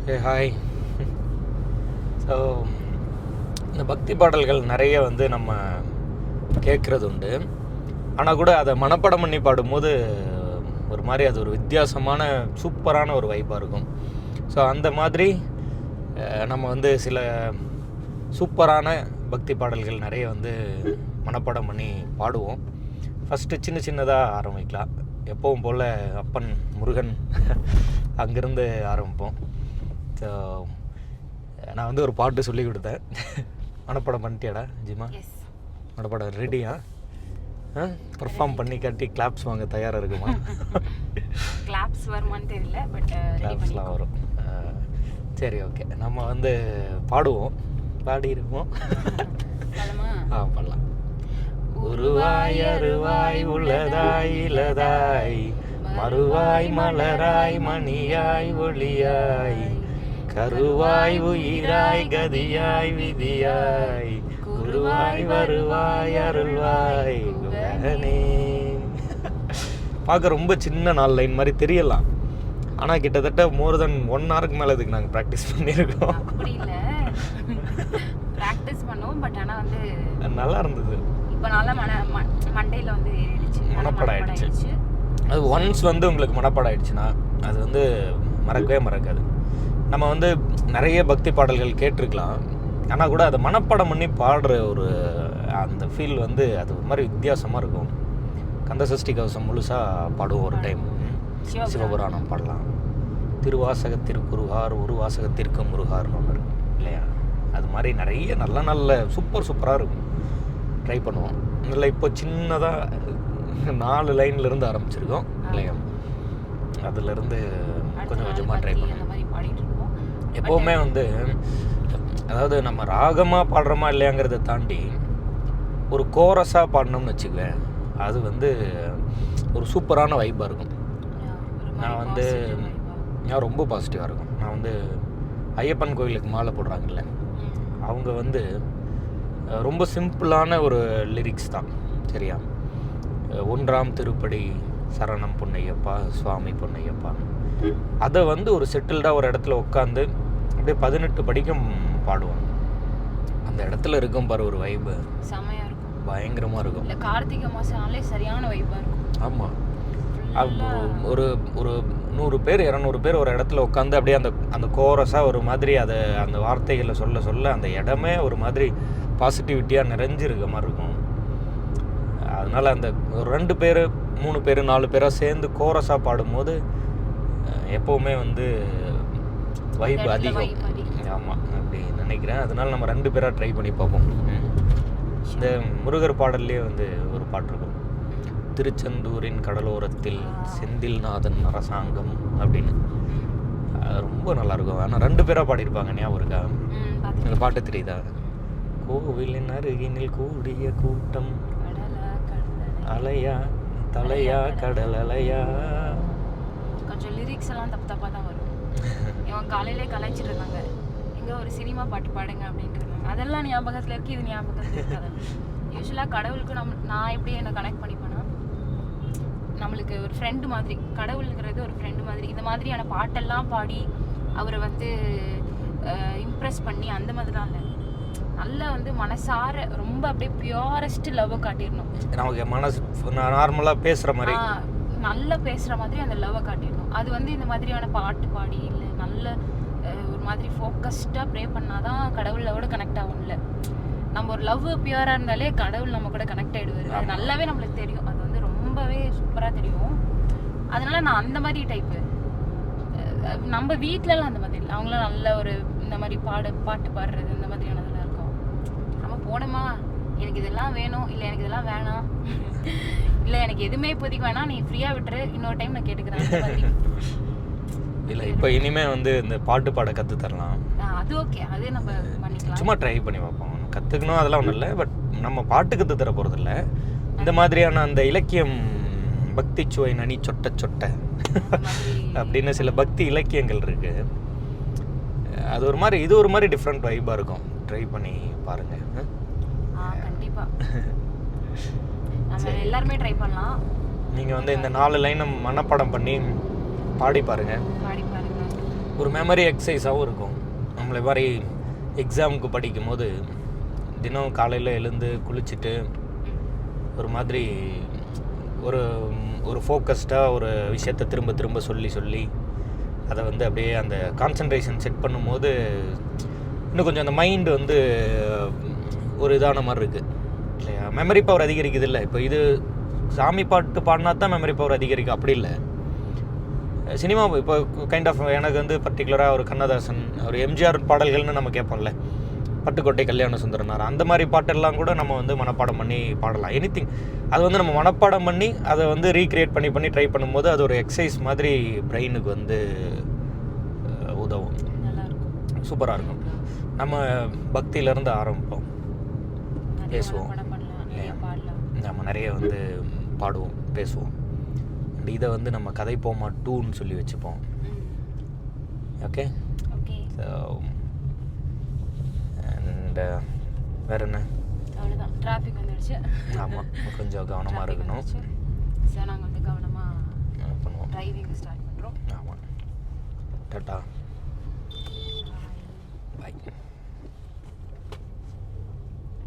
Hi. So இந்த பக்தி பாடல்கள் நிறைய வந்து நம்ம கேட்குறது உண்டு. ஆனால் கூட அதை மனப்பாடம் பண்ணி பாடும்போது ஒரு மாதிரி அது ஒரு வித்தியாசமான சூப்பரான ஒரு வைப்பாக இருக்கும். ஸோ அந்த மாதிரி நம்ம வந்து சில சூப்பரான பக்தி பாடல்கள் நிறைய வந்து மனப்பாடம் பண்ணி பாடுவோம். ஃபஸ்ட்டு சின்ன சின்னதாக ஆரம்பிக்கலாம். எப்பவும் போல் அப்பன் முருகன் அங்கேருந்து ஆரம்பிப்போம். ஸோ நான் வந்து ஒரு பாட்டு சொல்லி கொடுத்தேன். மனப்பாடம் பண்ணிட்டியாடா ஜிமா? மனப்பாடம் ரெடியா? பர்ஃபார்ம் பண்ணி காட்டி கிளாப்ஸ் வாங்க தயாராக இருக்குமா? கிளாப்ஸ் வருமான்னு தெரியல, பட் கிளாப்ஸ்லாம் வரும். சரி, ஓகே. நம்ம வந்து பாடுவோம், பாடிடுவோம். பண்ணலாம். உருவாய் அருவாய் உள்ளதாய் இலதாய் மறுவாய் மலராய் மணியாய் ஒளியாய் கருவாய் உயிராய் கதியாய் விதியாய் குருவாய் வருவாய் அருள்வாய் குகனே. பார்க்க ரொம்ப சின்ன 4 லைன் மாதிரி தெரியலாம், ஆனால் கிட்டத்தட்ட மோர் தென் 1 ஹவருக்கு மேலே இதுக்கு நாங்கள் ப்ராக்டிஸ் பண்ணியிருக்கோம். அப்படி இல்லை, ப்ராக்டிஸ் பண்ணுவோம், பட் ஆனால் வந்து நல்லா இருந்தது. இப்போ நல்லா மண்டையில் வந்து மனப்பாடம் ஆகிடுச்சு. அது ஒன்ஸ் வந்து உங்களுக்கு மனப்பாடம் ஆகிடுச்சுன்னா அது வந்து மறக்கவே மறக்காது. நம்ம வந்து நிறைய பக்தி பாடல்கள் கேட்டிருக்கலாம், ஆனால் கூட அதை மனப்பாடம் பண்ணி பாடுற ஒரு அந்த ஃபீல் வந்து அது ஒரு மாதிரி வித்தியாசமாக இருக்கும். கந்தசஷ்டி கவசம் முழுசாக பாடுவோம் ஒரு டைம். சிவபுராணம் பாடலாம். திருவாசகத்திற்குருகார் ஒரு வாசகத்திற்கு முருகார்னு ஒன்று இருக்கும் இல்லையா? அது மாதிரி நிறைய நல்ல நல்ல சூப்பராக இருக்கும். ட்ரை பண்ணுவோம். இல்லை இப்போ சின்னதாக 4 லைன்லேருந்து ஆரம்பிச்சிருக்கோம் இல்லையா? அதுலேருந்து கொஞ்சம் கொஞ்சமாக ட்ரை பண்ணுவோம். எப்போவுமே வந்து அதாவது நம்ம ராகமாக பாடுறோமா இல்லையாங்கிறத தாண்டி ஒரு கோரஸாக பாடணும்னு வச்சுக்குவேன், அது வந்து ஒரு சூப்பரான வைப்பாக இருக்கும். நான் ரொம்ப பாசிட்டிவாக இருக்கும். நான் வந்து ஐயப்பன் கோயிலுக்கு மாலை போடுறாங்கல்ல, அவங்க வந்து ரொம்ப சிம்பிளான ஒரு லிரிக்ஸ் தான், சரியா? 1ஆம் திருப்படி சரணம் பொன்னையப்பா சுவாமி பொன்னையப்பா, அதை வந்து ஒரு செட்டில்டாக ஒரு இடத்துல உட்காந்து அப்படியே 18 படிக்கும் பாடுவாங்க. அந்த இடத்துல இருக்கும் பாரு ஒரு வைப்பு, செமையாக இருக்கும், பயங்கரமாக இருக்கும். இல்லை கார்த்திகை மாதம்னாலே சரியான வைப்பாக இருக்கும். ஆமாம், ஒரு ஒரு 100 பேர் 200 பேர் ஒரு இடத்துல உட்காந்து அப்படியே அந்த கோரஸாக ஒரு மாதிரி அதை அந்த வார்த்தைகளை சொல்ல சொல்ல அந்த இடமே ஒரு மாதிரி பாசிட்டிவிட்டியாக நிறைஞ்சிருக்க மாதிரி இருக்கும். அதனால் அந்த ஒரு 2 பேர் 3 பேர் 4 பேராக சேர்ந்து கோரஸாக பாடும்போது எப்போவுமே வந்து வைப் அதிகம். ஆமாம், அப்படி நினைக்கிறேன். அதனால் நம்ம 2 பேராக ட்ரை பண்ணி பார்ப்போம். இந்த முருகர் பாடல்லே வந்து ஒரு பாட்டு இருக்கும், திருச்செந்தூரின் கடலோரத்தில் செந்தில்நாதன் அரசாங்கம் அப்படின்னு. ரொம்ப நல்லாயிருக்கும். ஆனால் 2 பேராக பாடியிருப்பாங்க, ஞாபகம் இருக்கா? இந்த பாட்டு தெரியுதா? கோவிலின் அருகினில் கூடிய கூட்டம் அலையா தலையா கடல் அலையா. கொஞ்சம் லிரிக்ஸ் எல்லாம் தப்பாக தான் வரும். இவன் காலையிலே கலாய்ச்சிட்டு இருந்தாங்க, எங்கே ஒரு சினிமா பாட்டு பாடுங்க அப்படின்ட்டு இருந்தாங்க. அதெல்லாம் ஞாபகத்தில் இருக்குது, இது ஞாபகத்தில் இருக்காது. யூஸ்வலாக கடவுளுக்கு நான் எப்படி என்னை கனெக்ட் பண்ணிப்பேன்னா, நம்மளுக்கு ஒரு ஃப்ரெண்டு மாதிரி, கடவுளுங்கிறது ஒரு ஃப்ரெண்டு மாதிரி. இந்த மாதிரியான பாட்டெல்லாம் பாடி அவரை வந்து இம்ப்ரெஸ் பண்ணி அந்த மாதிரிலாம் இல்லை, நல்லா வந்து மனசார ரொம்ப அப்படியே பியூரஸ்ட் லவ் காட்டிடணும். நமக்கு மனசு நார்மலாக பேசுகிற மாதிரி, நல்லா பேசுகிற மாதிரி அந்த லவ்வை காட்டிடணும். அது வந்து இந்த மாதிரியான பாட்டு பாடி இல்லை, நல்ல ஒரு மாதிரி ஃபோக்கஸ்டாக ப்ரே பண்ணாதான் கடவுளோட கனெக்ட் ஆகும். இல்லை நம்ம ஒரு லவ் பியூராக இருந்தாலே கடவுள் நம்ம கூட கனெக்ட் ஆகிடுவார். அது நல்லாவே நம்மளுக்கு தெரியும், அது வந்து ரொம்பவே சூப்பராக தெரியும். அதனால நான் அந்த மாதிரி டைப்பு. நம்ம வீட்டிலலாம் அந்த மாதிரி இல்லை, அவங்களாம் நல்ல ஒரு இந்த மாதிரி பாட்டு பாடுறது இந்த மாதிரியானதெல்லாம் இருக்கும். நம்ம போனோமா, எனக்கு இதெல்லாம் வேணும், இல்லை எனக்கு இதெல்லாம் வேணாம், இல்லை எனக்கு எதுவுமே இப்போதைக்கு வேணாம், நீ ஃப்ரீயாக விட்டுரு, இன்னொரு டைம் நான் கேட்டுக்கிறேன். இல்லை இப்போ இனிமேல் வந்து இந்த பாட்டு பாட கற்று தரலாம். அது ஓகே, அதே நம்ம பண்ணிக்கலாம். சும்மா ட்ரை பண்ணி பார்ப்போம். கற்றுக்கணும் அதெல்லாம் ஒன்றும் இல்லை, பட் நம்ம பாட்டு கற்று தர போகிறதில்ல. இந்த மாதிரியான அந்த இலக்கியம் பக்தி சுவை நனி சொட்ட சொட்ட அப்படின்னு சில பக்தி இலக்கியங்கள் இருக்குது. அது ஒரு மாதிரி, இது ஒரு மாதிரி டிஃப்ரெண்ட் வைப்பாக இருக்கும். ட்ரை பண்ணி பாருங்கள். கண்டிப்பாக நம்ம எல்லாருமே ட்ரை பண்ணலாம். நீங்கள் வந்து இந்த 4 லைனை மனப்பாடம் பண்ணி பாடி பாருங்கள். ஒரு மெமரி எக்ஸசைஸாகவும் இருக்கும். நம்மளை மாதிரி எக்ஸாமுக்கு படிக்கும் போது தினம் காலையில் எழுந்து குளிச்சுட்டு ஒரு மாதிரி ஒரு ஒரு ஃபோக்கஸ்டாக ஒரு விஷயத்தை திரும்ப திரும்ப சொல்லி அதை வந்து அப்படியே அந்த கான்சன்ட்ரேஷன் செட் பண்ணும்போது இன்னும் கொஞ்சம் அந்த மைண்டு வந்து ஒரு இதான மாதிரி இருக்குது இல்லையா. மெமரி பவர் அதிகரிக்குது இல்லை. இப்போ இது சாமி பாட்டு பாடினா தான் மெமரி பவர் அதிகரிக்கும், அப்படி இல்லை. சினிமா இப்போ கைண்ட் ஆஃப் எனக்கு வந்து பர்டிகுலராக ஒரு கண்ணதாசன், ஒரு எம்ஜிஆர் பாடல்கள்னு நம்ம கேட்போம்ல, பட்டுக்கோட்டை கல்யாண சுந்தரனார், அந்த மாதிரி பாட்டெல்லாம் கூட நம்ம வந்து மனப்பாடம் பண்ணி பாடலாம். எனிதிங் அது வந்து நம்ம மனப்பாடம் பண்ணி அதை வந்து ரீக்ரியேட் பண்ணி ட்ரை பண்ணும்போது அது ஒரு எக்ஸசைஸ் மாதிரி பிரெயினுக்கு வந்து உதவும். சூப்பராக இருக்கும். நம்ம பக்தியிலேருந்து ஆரம்பிப்போம், பேசுவோம், நம்ம நிறைய வந்து பாடுவோம், பேசுவோம். இதை வந்து நம்ம கதைப்போமா 2ன்னு சொல்லி வச்சுப்போம். ஓகே. ஸோ அண்ட் வேறு என்ன, அவ்வளோதான். டிராஃபிக் வந்துடுச்சு. ஆமாம், கொஞ்சம் கவனமாக இருக்கணும். சார் நாங்கள் வந்து கவனமாக பண்ணுவோம், டிரைவிங் ஸ்டார்ட் பண்ணுறோம். ஆமாம். டாட்டா.